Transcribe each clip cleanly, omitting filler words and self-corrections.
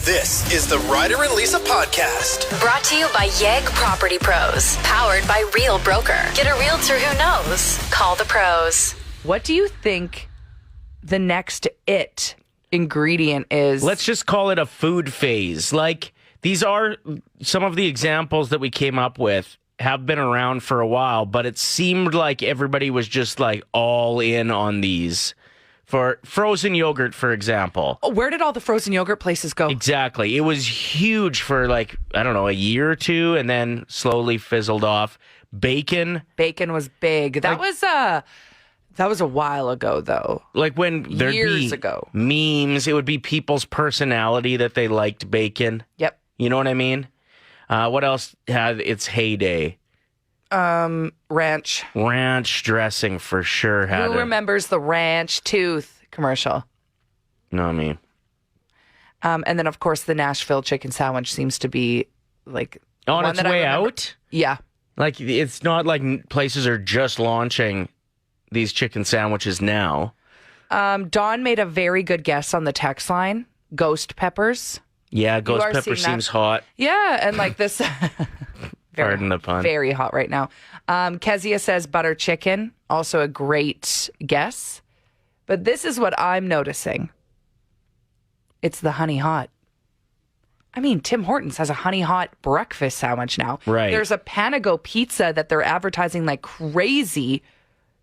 This is the Ryder and Lisa podcast. Brought to you by YEG Property Pros. Powered by Real Broker. Get a realtor who knows. Call the pros. What do you think the next ingredient is? Let's just call it a food phase. Like, these are some of the examples that we came up with have been around for a while, but it seemed like everybody was just like all in on these. For frozen yogurt, for example. Oh, where did all the frozen yogurt places go? Exactly. It was huge for like, I don't know, a year or two, and then slowly fizzled off. Bacon. Bacon was big. That was a while ago, though. Like when there'd Years be ago. memes, it would be people's personality that they liked bacon. Yep. You know what I mean? What else had its heyday? Ranch. Ranch dressing for sure had Who remembers the ranch tooth commercial? No, me. And then, of course, the Nashville chicken sandwich seems to be like On one its that I way remember. out? Yeah. Like, it's not like places are just launching these chicken sandwiches now. Dawn made a very good guess on the text line. Ghost peppers. Yeah, ghost are pepper seeing that. seems hot. Yeah, and like this. Pardon the pun. Very hot right now. Kezia says butter chicken. Also a great guess. But this is what I'm noticing. It's the honey hot. I mean, Tim Hortons has a honey hot breakfast sandwich now. Right. There's a Panago pizza that they're advertising like crazy.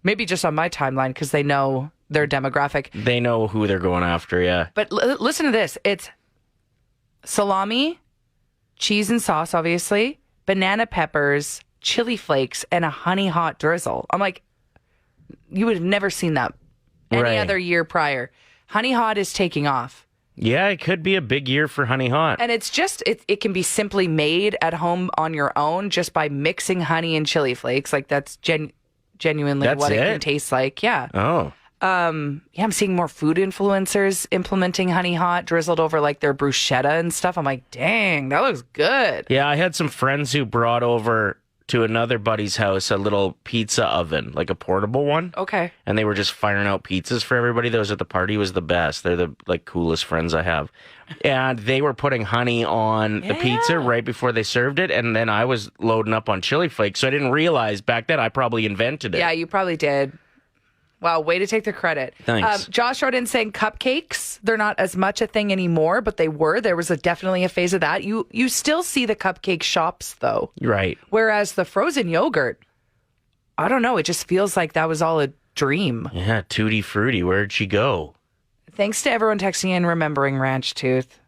Maybe just on my timeline because they know their demographic. They know who they're going after, yeah. But listen to this. It's salami, cheese and sauce, obviously, banana peppers, chili flakes, and a honey hot drizzle. I'm like, you would have never seen that any Right. other year prior. Honey hot is taking off. Yeah, it could be a big year for honey hot. And it's just, it can be simply made at home on your own just by mixing honey and chili flakes. Like that's genuinely That's what it it? can taste like. Yeah. Oh. Yeah, I'm seeing more food influencers implementing honey hot drizzled over like their bruschetta and stuff. I'm like, dang, that looks good. Yeah, I had some friends who brought over to another buddy's house a little pizza oven, like a portable one. Okay. And they were just firing out pizzas for everybody that was at the party. It was the best. They're the like coolest friends I have. And they were putting honey on the pizza right before they served it. And then I was loading up on chili flakes. So I didn't realize back then I probably invented it. Yeah, you probably did. Wow, way to take the credit. Thanks. Josh wrote in saying cupcakes, they're not as much a thing anymore, but they were. There was definitely a phase of that. You still see the cupcake shops, though. Right. Whereas the frozen yogurt, I don't know. It just feels like that was all a dream. Yeah, Tutti Frutti. Where'd she go? Thanks to everyone texting in remembering Ranch Tooth.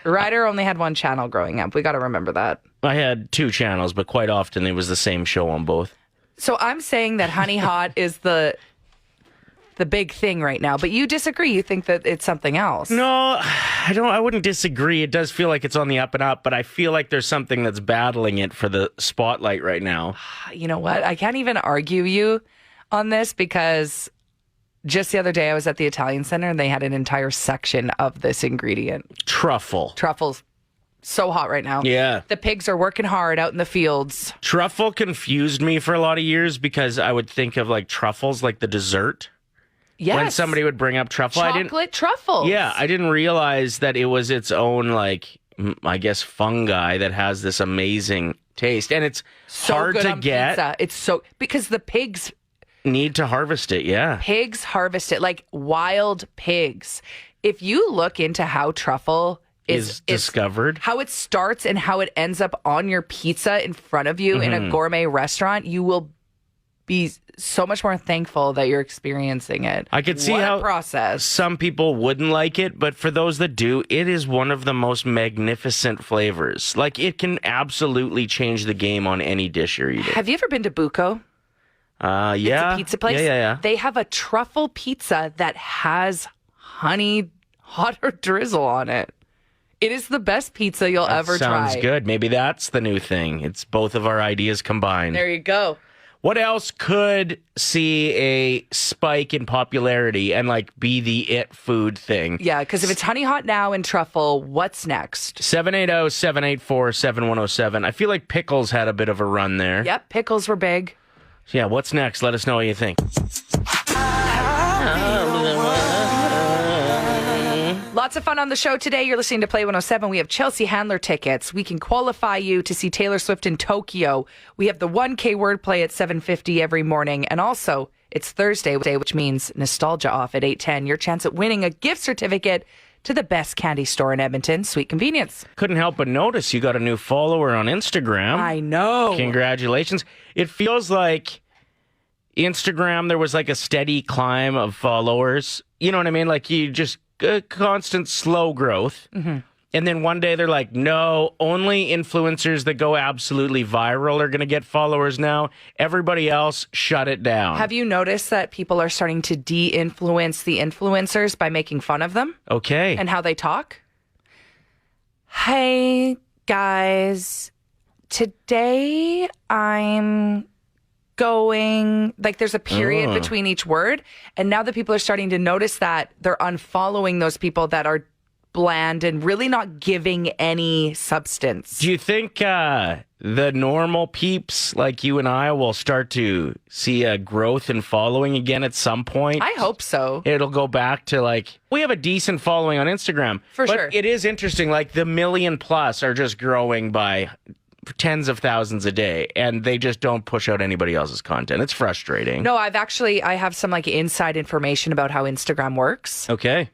Ryder only had one channel growing up. We got to remember that. I had two channels, but quite often it was the same show on both. So I'm saying that honey hot is the big thing right now, but you disagree. You think that it's something else. No, I wouldn't disagree. It does feel like it's on the up and up, but I feel like there's something that's battling it for the spotlight right now. You know what? I can't even argue you on this because just the other day I was at the Italian Center and they had an entire section of this ingredient. Truffle. Truffles. So hot right now. Yeah. The pigs are working hard out in the fields. Truffle confused me for a lot of years because I would think of like truffles like the dessert. Yes. When somebody would bring up truffle, Chocolate truffles. I didn't realize that it was its own, like, I guess, fungi that has this amazing taste. And it's So hard good to on get. Pizza. It's so, because the pigs Need to harvest it, yeah. Pigs harvest it like wild pigs. If you look into how truffle Is discovered. how it starts and how it ends up on your pizza in front of you in a gourmet restaurant, you will be so much more thankful that you're experiencing it. I could see What a how process. some people wouldn't like it, but for those that do, it is one of the most magnificent flavors. Like, it can absolutely change the game on any dish you're eating. Have you ever been to Buco? Yeah. It's a pizza place. Yeah. They have a truffle pizza that has honey hot or drizzle on it. It is the best pizza you'll ever try. Sounds good. Maybe that's the new thing. It's both of our ideas combined. There you go. What else could see a spike in popularity and like be the it food thing? Yeah, because if it's honey hot now and truffle, what's next? 780-784-7107. I feel like pickles had a bit of a run there. Yep, pickles were big. Yeah, what's next? Let us know what you think. A Lots of fun on the show today. You're listening to Play 107. We have Chelsea Handler tickets. We can qualify you to see Taylor Swift in Tokyo. We have the 1K wordplay at 7:50 every morning. And also, it's Thursday, which means nostalgia off at 8:10. Your chance at winning a gift certificate to the best candy store in Edmonton, Sweet Convenience. Couldn't help but notice you got a new follower on Instagram. I know. Congratulations. It feels like Instagram, there was like a steady climb of followers. You know what I mean? Like you just constant slow growth. Mm-hmm. And then one day they're like, no, only influencers that go absolutely viral are going to get followers now. Everybody else, shut it down. Have you noticed that people are starting to de-influence the influencers by making fun of them? Okay. And how they talk? Hey, guys. Today I'm going, like there's a period between each word. And now that people are starting to notice that, they're unfollowing those people that are bland and really not giving any substance. Do you think the normal peeps like you and I will start to see a growth in following again at some point? I hope so. It'll go back to like, we have a decent following on Instagram. For but sure. It is interesting. Like the million plus are just growing by tens of thousands a day, and they just don't push out anybody else's content. It's frustrating. No, I have some like inside information about how Instagram works. Okay.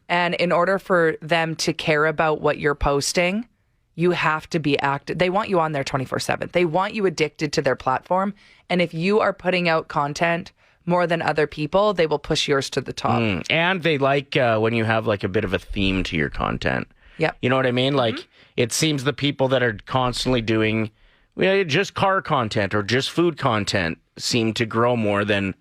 And in order for them to care about what you're posting, you have to be active. They want you on there 24/7. They want you addicted to their platform. And if you are putting out content more than other people, they will push yours to the top. And they like when you have like a bit of a theme to your content. Yep. You know what I mean? Like, it seems the people that are constantly doing just car content or just food content seem to grow more than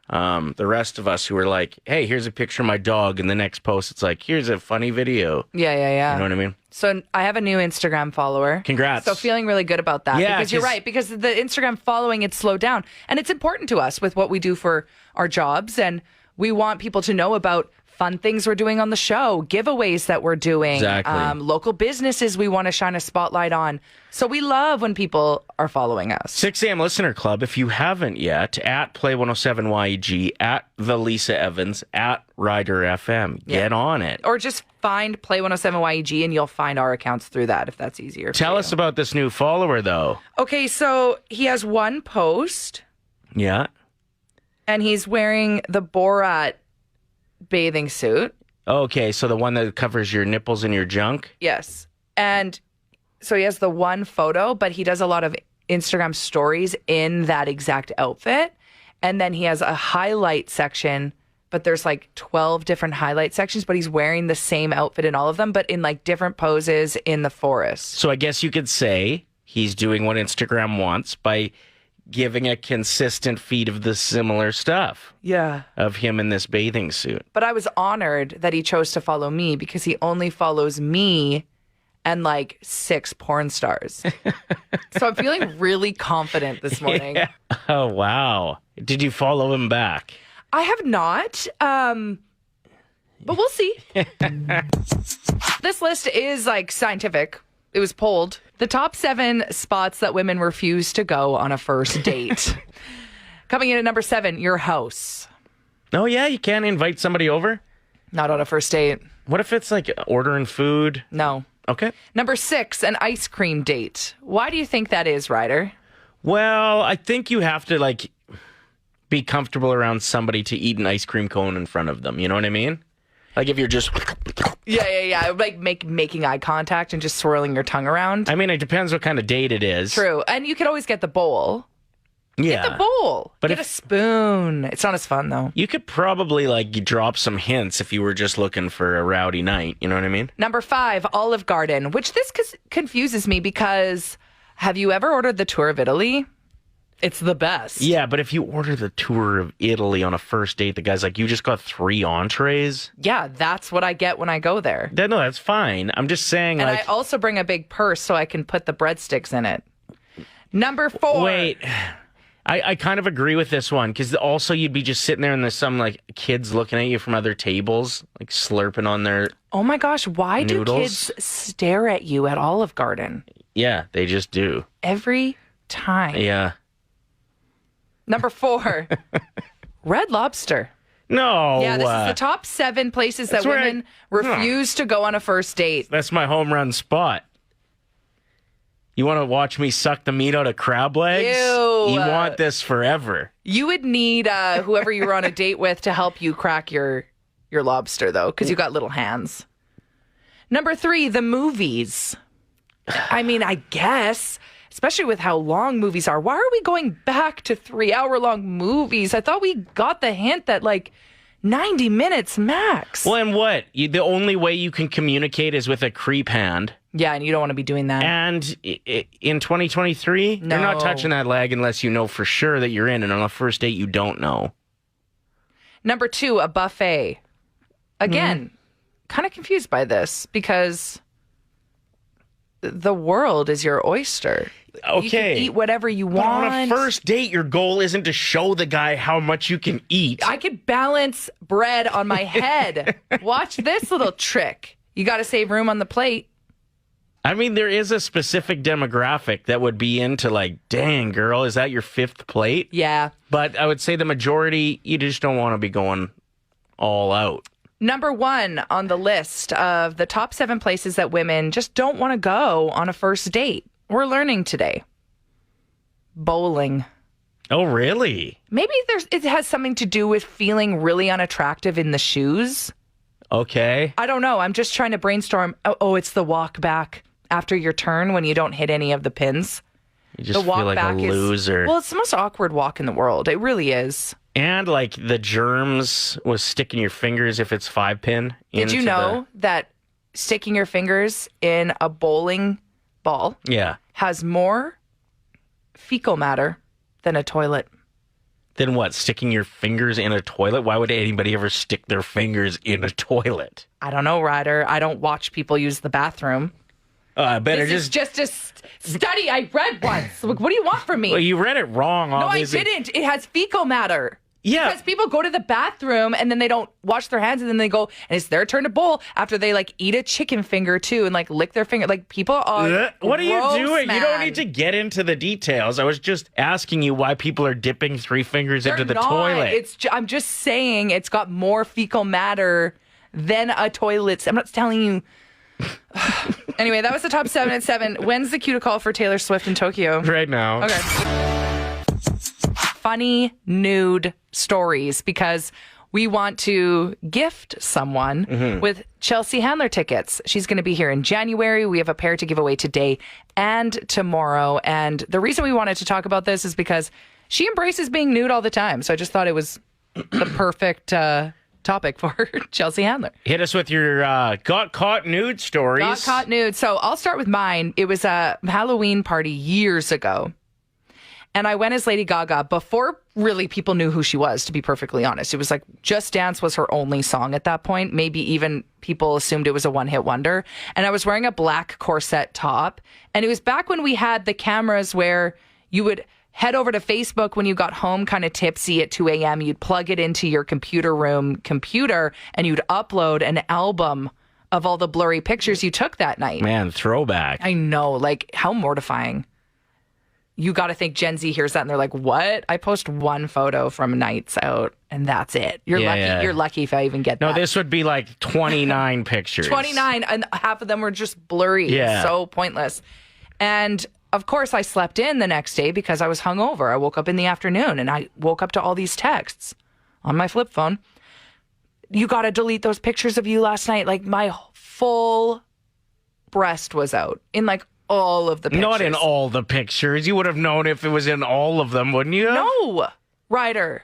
the rest of us who are like, hey, here's a picture of my dog. And the next post, it's like, here's a funny video. Yeah. You know what I mean? So I have a new Instagram follower. Congrats. So feeling really good about that. Yeah, because you're right. Because the Instagram following, it's slowed down. And it's important to us with what we do for our jobs. And we want people to know about fun things we're doing on the show, giveaways that we're doing, exactly. Local businesses we want to shine a spotlight on. So we love when people are following us. 6 a.m. Listener Club, if you haven't yet, at Play 107 YEG, at the Lisa Evans, at Rider FM. Get on it. Or just find Play 107 YEG and you'll find our accounts through that if that's easier. Tell us about this new follower, though. Okay, so he has one post. Yeah. And he's wearing the Borat bathing suit. Okay, so the one that covers your nipples and your junk? Yes. And so he has the one photo, but he does a lot of Instagram stories in that exact outfit. And then he has a highlight section, but there's like 12 different highlight sections, but he's wearing the same outfit in all of them, but in like different poses in the forest. So I guess you could say he's doing what Instagram wants by giving a consistent feed of the similar stuff. Yeah. Of him in this bathing suit. But I was honored that he chose to follow me because he only follows me and like 6 porn stars. So I'm feeling really confident this morning. Yeah. Oh, wow. Did you follow him back? I have not, but we'll see. This list is like scientific. It was polled. The top 7 spots that women refuse to go on a first date. Coming in at number 7, your house. Oh, yeah? You can't invite somebody over? Not on a first date. What if it's like ordering food? No. Okay. Number 6, an ice cream date. Why do you think that is, Ryder? Well, I think you have to like be comfortable around somebody to eat an ice cream cone in front of them. You know what I mean? Like if you're just... Yeah. Like making eye contact and just swirling your tongue around. I mean, it depends what kind of date it is. True. And you could always get the bowl. Yeah. Get the bowl. But get a spoon. It's not as fun, though. You could probably like drop some hints if you were just looking for a rowdy night. You know what I mean? Number 5, Olive Garden, which this confuses me because have you ever ordered the tour of Italy? It's the best. Yeah, but if you order the tour of Italy on a first date, the guy's like, you just got 3 entrees? Yeah, that's what I get when I go there. No, that's fine. I'm just saying, and like... I also bring a big purse so I can put the breadsticks in it. Number 4. Wait, I kind of agree with this one, because also you'd be just sitting there and there's some, like, kids looking at you from other tables, like, slurping on their Oh my gosh, why noodles. Do kids stare at you at Olive Garden? Yeah, they just do. Every time. Yeah. Number 4, Red Lobster. No. Yeah, this is the top 7 places that That's where women refuse to go on a first date. That's my home run spot. You want to watch me suck the meat out of crab legs? Ew. You want this forever. You would need whoever you were on a date with to help you crack your lobster, though, because you got little hands. Number 3, the movies. I mean, I guess, especially with how long movies are. Why are we going back to 3-hour-long movies? I thought we got the hint that, 90 minutes max. Well, and what? The only way you can communicate is with a creep hand. Yeah, and you don't want to be doing that. And in 2023, No. you're not touching that leg unless you know for sure that you're in. And on a first date, you don't know. Number 2, a buffet. Again, kind of confused by this because the world is your oyster. Okay. You can eat whatever you But want. on a first date, your goal isn't to show the guy how much you can eat. I could balance bread on my head. Watch this little trick. You got to save room on the plate. I mean, there is a specific demographic that would be into dang, girl, is that your 5th plate? Yeah. But I would say the majority, you just don't want to be going all out. Number 1 on the list of the top 7 places that women just don't want to go on a first date. We're learning today. Bowling. Oh, really? Maybe it has something to do with feeling really unattractive in the shoes. Okay. I don't know. I'm just trying to brainstorm. Oh, it's the walk back after your turn when you don't hit any of the pins. You just The walk feel like back a loser. Well, it's the most awkward walk in the world. It really is. And the germs was sticking your fingers if it's 5-pin. Did you know that sticking your fingers in a bowling ball Yeah. has more fecal matter than a toilet? Then what? Sticking your fingers in a toilet? Why would anybody ever stick their fingers in a toilet? I don't know, Ryder. I don't watch people use the bathroom. I better This is just a study I read once. What do you want from me? Well, you read it wrong, No, I obviously. didn't. It has fecal matter. Yeah. Because people go to the bathroom and then they don't wash their hands and then they go and it's their turn to bowl after they eat a chicken finger too and lick their finger. People are What are you gross, doing? You don't man. need to get into the details. I was just asking you why people are dipping 3 fingers into the They're not. toilet. I'm just saying it's got more fecal matter than a toilet. I'm not telling you. Anyway, that was the top 7 at 7. When's the cue to call for Taylor Swift in Tokyo? Right now. Okay. Funny nude stories because we want to gift someone with Chelsea Handler tickets. She's going to be here in January. We have a pair to give away today and tomorrow. And the reason we wanted to talk about this is because she embraces being nude all the time. So I just thought it was the perfect topic for Chelsea Handler. Hit us with your got caught nude stories. Got caught nude. So I'll start with mine. It was a Halloween party years ago. And I went as Lady Gaga before really people knew who she was, to be perfectly honest. It was Just Dance was her only song at that point. Maybe even people assumed it was a one-hit wonder. And I was wearing a black corset top. And it was back when we had the cameras where you would head over to Facebook when you got home kind of tipsy at 2 a.m. You'd plug it into your computer room computer and you'd upload an album of all the blurry pictures you took that night. Man, throwback. I know, how mortifying. You got to think Gen Z hears that and they're like, what? I post one photo from nights out and that's it. You're lucky. Yeah. You're lucky if I even get No, that. this would be 29 pictures. 29 and half of them were just blurry. Yeah. So pointless. And of course I slept in the next day because I was hungover. I woke up in the afternoon and I woke up to all these texts on my flip phone. You got to delete those pictures of you last night. My full breast was out in all of the pictures. Not in all the pictures. You would have known if it was in all of them, wouldn't you? No, Ryder.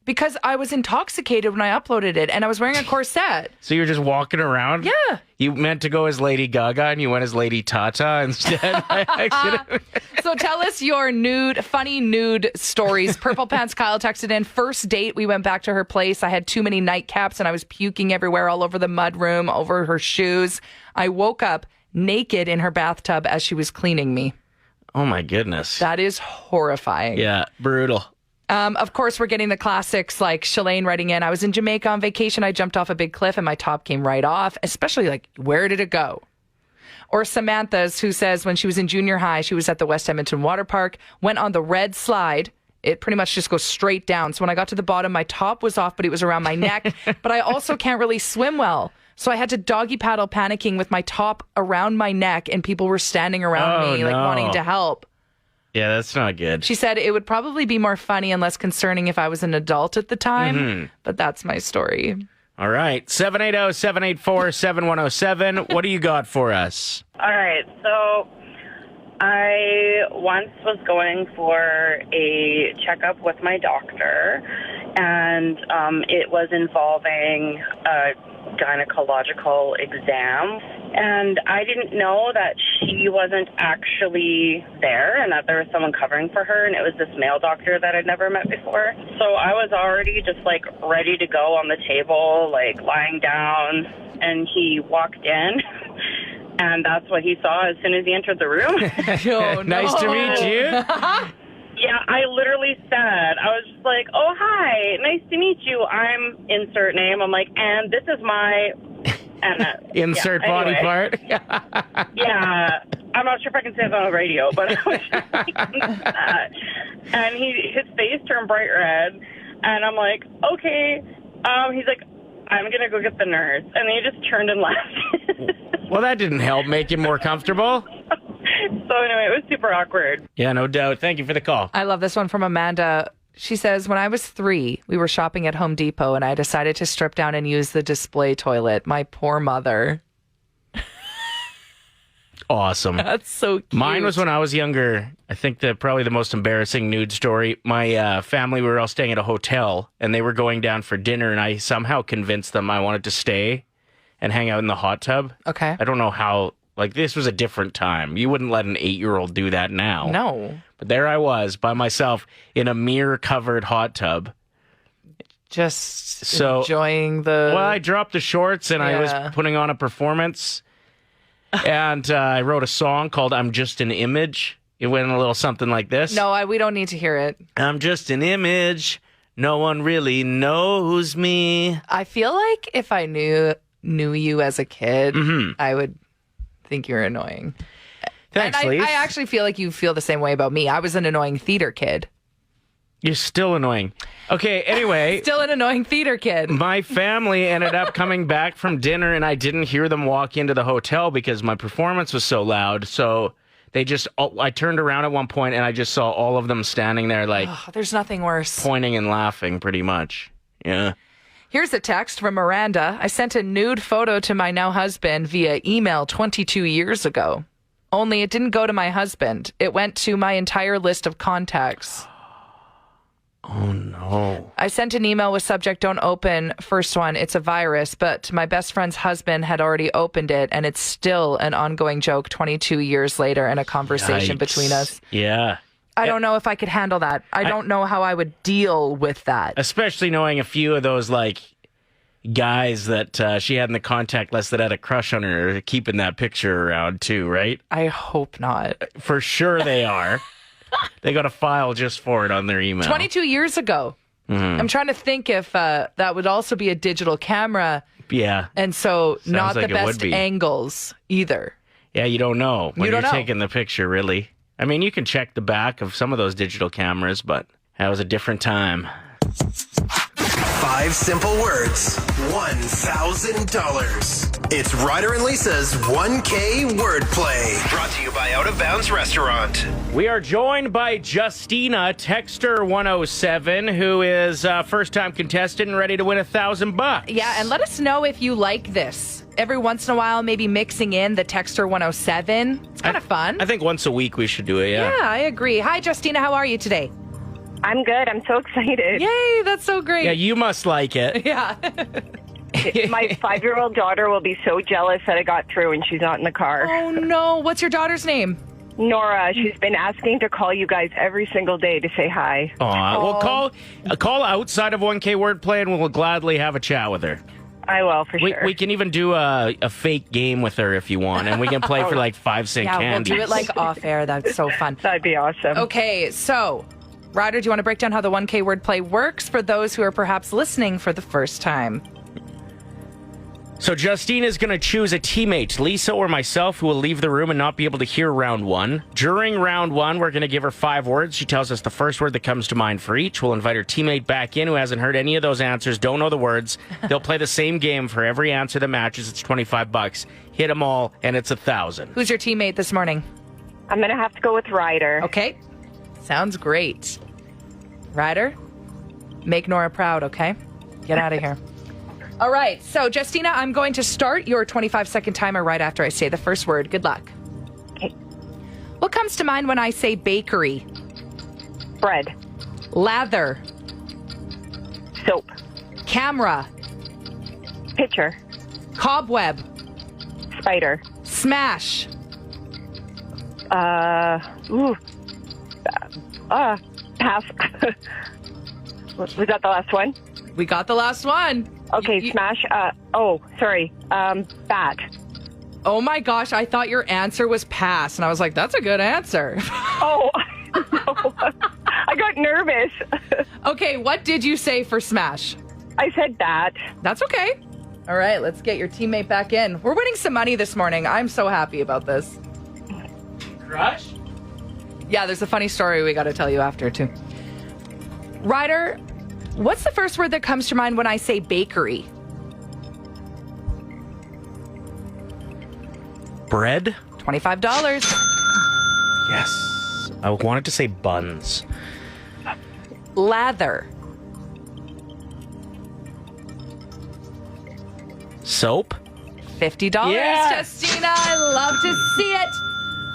Because I was intoxicated when I uploaded it and I was wearing a corset. So you're just walking around? Yeah. You meant to go as Lady Gaga and you went as Lady Tata instead by accident? So tell us your funny nude stories. Purple Pants Kyle texted in, first date, we went back to her place. I had too many nightcaps and I was puking everywhere, all over the mudroom, over her shoes. I woke up naked in her bathtub as she was cleaning me. Oh my goodness. That is horrifying. Yeah, brutal. Of course, we're getting the classics like Shalane writing in, I was in Jamaica on vacation. I jumped off a big cliff and my top came right off, especially where did it go? Or Samantha's, who says when she was in junior high, she was at the West Edmonton Water Park, went on the red slide. It pretty much just goes straight down. So when I got to the bottom, my top was off, but it was around my neck. But I also can't really swim well. So I had to doggy paddle panicking with my top around my neck, and people were standing around me, like wanting to help. Yeah, that's not good. She said it would probably be more funny and less concerning if I was an adult at the time, but that's my story. All right, 780-784-7107. What do you got for us? All right, so I once was going for a checkup with my doctor, and it was involving a gynecological exam. And I didn't know that she wasn't actually there and that there was someone covering for her, and it was this male doctor that I'd never met before. So I was already just like ready to go on the table, like lying down, and he walked in. And that's what he saw as soon as he entered the room. Oh, no. Nice to meet you. Yeah, I literally said, I was just like, oh, hi, nice to meet you. I'm insert name. I'm like, and this is my... Insert body part. Yeah, I'm not sure if I can say that on the radio, but I was just like that. And his face turned bright red, and I'm like, okay. He's like, I'm going to go get the nurse. And then he just turned and left. Well, that didn't help make you more comfortable. So anyway, it was super awkward. Yeah, no doubt. Thank you for the call. I love this one from Amanda. She says, when I was 3, we were shopping at Home Depot and I decided to strip down and use the display toilet. My poor mother. Awesome. That's so cute. Mine was when I was younger. I think probably the most embarrassing nude story. My family, we were all staying at a hotel and they were going down for dinner, and I somehow convinced them I wanted to stay and hang out in the hot tub. Okay. I don't know how, like, this was a different time. You wouldn't let an 8-year-old do that now. No. But there I was by myself in a mirror-covered hot tub. Just So, enjoying the... Well, I dropped the shorts and I Yeah. was putting on a performance. And I wrote a song called I'm Just an Image. It went a little something like this. No, we don't need to hear it. I'm just an image. No one really knows me. I feel like if I knew you as a kid, I would think you're annoying. Thanks, and Lise. I actually feel like you feel the same way about me. I was an annoying theater kid. You're still annoying. Okay, anyway. Still an annoying theater kid. My family ended up coming back from dinner, and I didn't hear them walk into the hotel because my performance was so loud. So I turned around at one point, and I just saw all of them standing there, like, Oh, there's nothing worse. pointing and laughing, pretty much. Yeah. Here's a text from Miranda. I sent a nude photo to my now husband via email 22 years ago. Only it didn't go to my husband. It went to my entire list of contacts. Oh, no. I sent an email with subject don't open. First one, it's a virus, but my best friend's husband had already opened it, and it's still an ongoing joke 22 years later and a conversation Yikes. between us. Yeah. I don't know if I could handle that. I don't know how I would deal with that. Especially knowing a few of those, like, guys that she had in the contact list that had a crush on her keeping that picture around, too, right? I hope not. For sure they are. They got a file just for it on their email. 22 years ago. I'm trying to think if that would also be a digital camera. Yeah. And so not like the it would best be. angles either. Yeah, you don't know when You don't you're know. taking the picture, really. I mean, you can check the back of some of those digital cameras, but that was a different time. 5 simple words, $1,000. It's Ryder and Lisa's 1K wordplay. Brought to you by Out of Bounds Restaurant. We are joined by Justina, Texter 107, who is a first-time contestant and ready to win $1,000. Yeah, and let us know if you like this. Every once in a while, maybe mixing in the Texter 107. It's kind of fun. I think once a week we should do it, Yeah, I agree. Hi, Justina. How are you today? I'm good. I'm so excited. Yay, that's so great. Yeah, you must like it. Yeah. My 5-year-old daughter will be so jealous that I got through and she's not in the car. Oh, no. What's your daughter's name? Nora, she's been asking to call you guys every single day to say hi. Aw, well, call outside of 1K wordplay and we'll gladly have a chat with her. I will, for sure. We can even do a fake game with her if you want, and we can play for like 5-cent Yeah, candies. we'll do it like off air. That's so fun. That'd be awesome. Okay, so, Ryder, do you want to break down how the 1K wordplay works for those who are perhaps listening for the first time? So Justine is going to choose a teammate, Lisa or myself, who will leave the room and not be able to hear round one. During round one, we're going to give her 5 words. She tells us the first word that comes to mind for each. We'll invite her teammate back in who hasn't heard any of those answers, don't know the words. They'll play the same game for every answer that matches. It's $25. Hit them all, and it's 1,000. Who's your teammate this morning? I'm going to have to go with Ryder. Okay. Sounds great. Ryder, make Nora proud, okay? Get out of here. All right. So, Justina, I'm going to start your 25-second timer right after I say the first word. Good luck. Okay. What comes to mind when I say bakery? Bread. Lather. Soap. Camera. Pitcher. Cobweb. Spider. Smash. Pass. Was that the last one? We got the last one. Okay, smash. Bat. Oh my gosh, I thought your answer was pass. And I was like, that's a good answer. Oh, I got nervous. Okay, what did you say for smash? I said bat. That's okay. All right, let's get your teammate back in. We're winning some money this morning. I'm so happy about this. Crush? Yeah, there's a funny story we got to tell you after, too. Ryder, what's the first word that comes to mind when I say bakery? Bread? $25. Yes. I wanted to say buns. Lather. Soap? $50. Yes! Justina, I love to see it.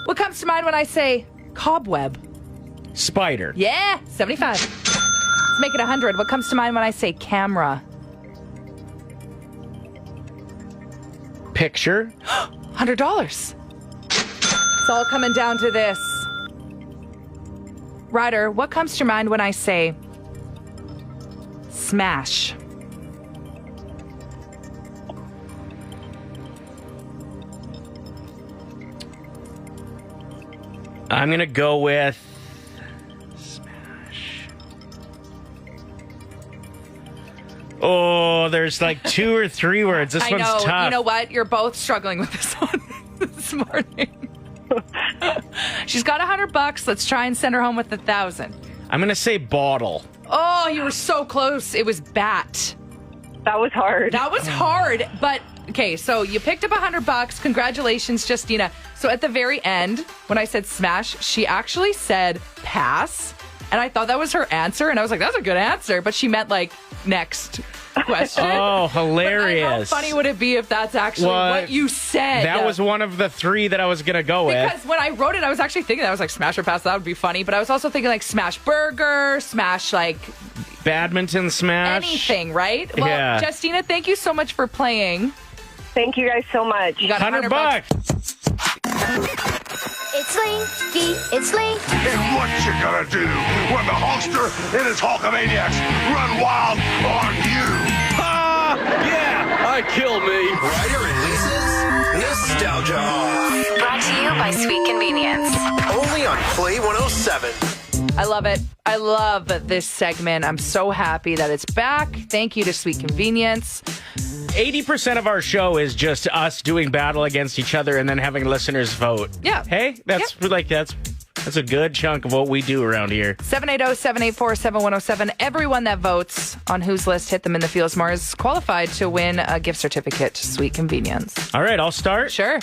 What comes to mind when I say cobweb? Spider? Yeah, $75. Let's make it $100. What comes to mind when I say camera? Picture? $100. It's all coming down to this. Ryder, what comes to mind when I say smash? I'm going to go with smash. Oh, there's like 2 or 3 words. This I one's know. tough. You know what? You're both struggling with this one this morning. She's got $100. Let's try and send her home with 1,000. I'm going to say bottle. Oh, you were so close. It was bat. That was hard. That was hard, but okay, so you picked up $100. Congratulations, Justina. So at the very end, when I said smash, she actually said pass. And I thought that was her answer. And I was like, that's a good answer. But she meant like next question. Oh, hilarious. But how funny would it be if that's actually what you said? That was one of the 3 that I was going to go Because with. when I wrote it, I was actually thinking, I was like, smash or pass, that would be funny. But I was also thinking like smash burger, smash like Badminton smash. anything, right? Well, Yeah. Justina, thank you so much for playing. Thank you guys so much. You got $100. It's Linky, it's Link. And what you gonna do when the Hulkster and his Hulkamaniacs run wild on you? Ah, yeah, I kill me. Ryder and Lisa's Nostalgia Off. Brought to you by Sweet Convenience. Only on Play 107. I love it. I love this segment. I'm so happy that it's back. Thank you to Sweet Convenience. 80% of our show is just us doing battle against each other and then having listeners vote. Yeah. Hey, that's that's a good chunk of what we do around here. 780-784-7107. Everyone that votes on whose list hit them in the feels more is qualified to win a gift certificate to Sweet Convenience. All right, I'll start. Sure.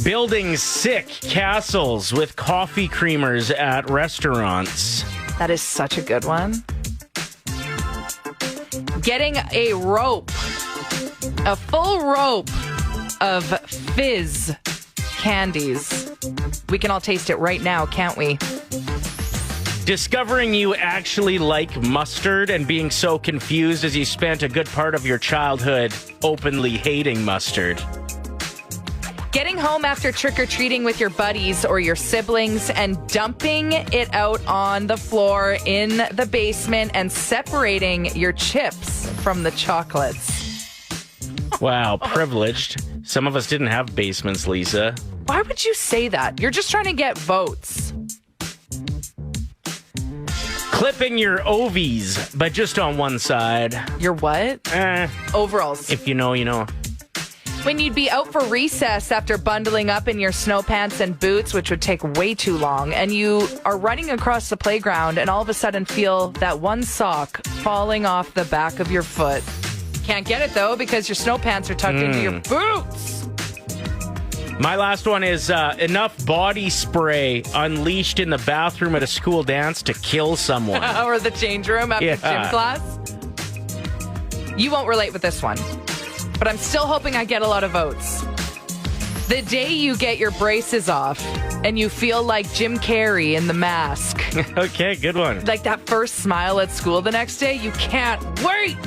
Building sick castles with coffee creamers at restaurants. That is such a good one. Getting a rope, a full rope of fizz candies. We can all taste it right now, can't we? Discovering you actually like mustard and being so confused as you spent a good part of your childhood openly hating mustard. Getting home after trick-or-treating with your buddies or your siblings and dumping it out on the floor in the basement and separating your chips from the chocolates. Wow, privileged. Some of us didn't have basements, Lisa. Why would you say that? You're just trying to get votes. Clipping your ovies, but just on one side. Your what? Overalls. If you know, you know. When you'd be out for recess after bundling up in your snow pants and boots, which would take way too long, and you are running across the playground and all of a sudden feel that one sock falling off the back of your foot. Can't get it, though, because your snow pants are tucked into your boots. My last one is enough body spray unleashed in the bathroom at a school dance to kill someone. Or the change room after gym class. You won't relate with this one, but I'm still hoping I get a lot of votes. The day you get your braces off and you feel like Jim Carrey in The Mask. Okay, good one. Like that first smile at school the next day, you can't wait.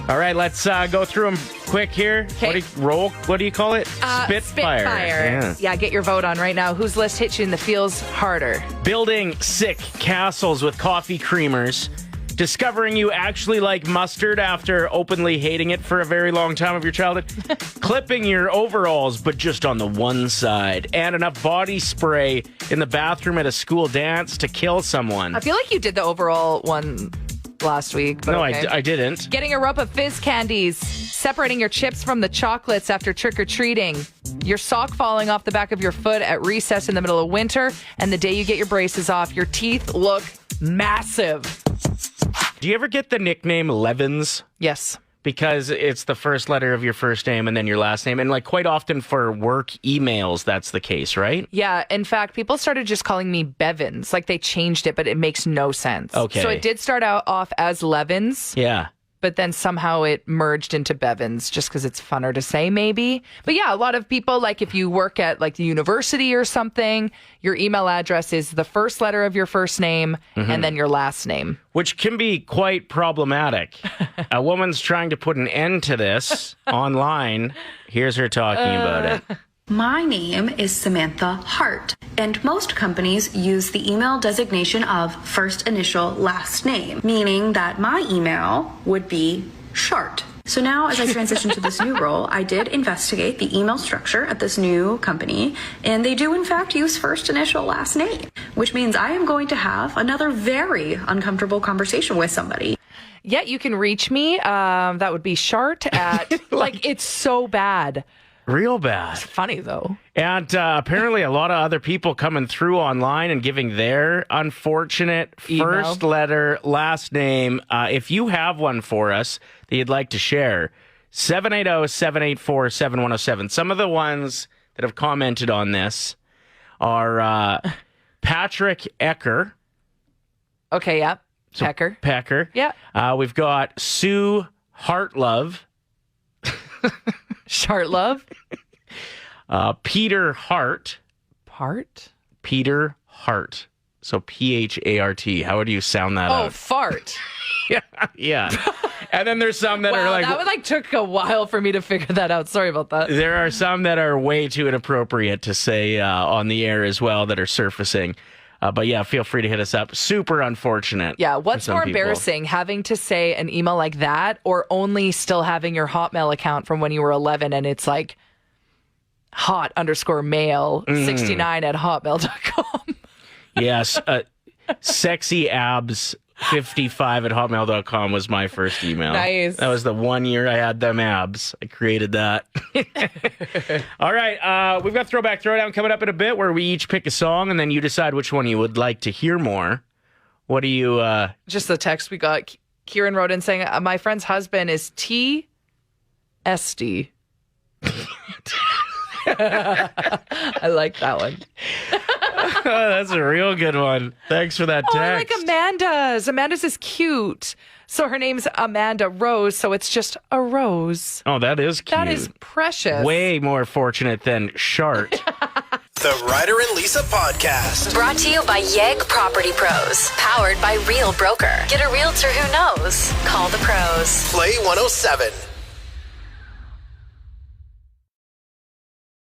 All right, let's go through them quick here. Okay. What do you call it? Spitfire. Yeah, get your vote on right now. Whose list hits you in the feels harder? Building sick castles with coffee creamers. Discovering you actually like mustard after openly hating it for a very long time of your childhood. Clipping your overalls, but just on the one side. And enough body spray in the bathroom at a school dance to kill someone. I feel like you did the overall one last week. But No, okay. I didn't. Getting a rope of fizz candies, separating your chips from the chocolates after trick-or-treating, your sock falling off the back of your foot at recess in the middle of winter, and the day you get your braces off, your teeth look massive. Do you ever get the nickname Levins? Yes. Because it's the first letter of your first name and then your last name. And like quite often for work emails, that's the case, right? Yeah. In fact, people started just calling me Bevins. Like they changed it, but it makes no sense. Okay. So it did start out off as Levins. Yeah. But then somehow it merged into Bevins just because it's funner to say, maybe. But yeah, a lot of people, like if you work at like the university or something, your email address is the first letter of your first name and then your last name. Which can be quite problematic. A woman's trying to put an end to this online. Here's her talking about it. My name is Samantha Hart, and most companies use the email designation of first initial last name, meaning that my email would be Shart. So now, as I transition to this new role, I did investigate the email structure at this new company, and they do in fact use first initial last name, which means I am going to have another very uncomfortable conversation with somebody. Yeah, you can reach me. That would be Shart at, like, it's so bad. Real bad. It's funny, though. And apparently a lot of other people coming through online and giving their unfortunate first letter, last name. If you have one for us that you'd like to share, 780-784-7107. Some of the ones that have commented on this are Patrick Ecker. Okay, yeah. Pecker. Yeah. We've got Sue Hartlove. Shartlove. Peter Hart. Peter Hart. So P-H-A-R-T. How would you sound that out? Oh, fart. Yeah. And then there's some that are like... that would took a while for me to figure that out. Sorry about that. There are some that are way too inappropriate to say on the air as well that are surfacing. But yeah, feel free to hit us up. Super unfortunate. Yeah, what's more embarrassing, having to say an email like that or only still having your Hotmail account from when you were 11 and it's like hot_mail69@hotmail.com? Yes. Sexy abs 55@hotmail.com was my first email. Nice. That was the 1 year I had them abs. I created that. All right. We've got Throwback Throwdown coming up in a bit where we each pick a song and then you decide which one you would like to hear more. What do you... Just the text we got. Kieran wrote in saying, my friend's husband is T.S.D. I like that one. That's a real good one. Thanks for that text. I like Amanda's. Amanda's is cute. So her name's Amanda Rose, so it's just a rose. Oh, that is cute. That is precious. Way more fortunate than Shart. The Ryder and Lisa Podcast. Brought to you by YEG Property Pros. Powered by Real Broker. Get a realtor who knows. Call the pros. Play 107.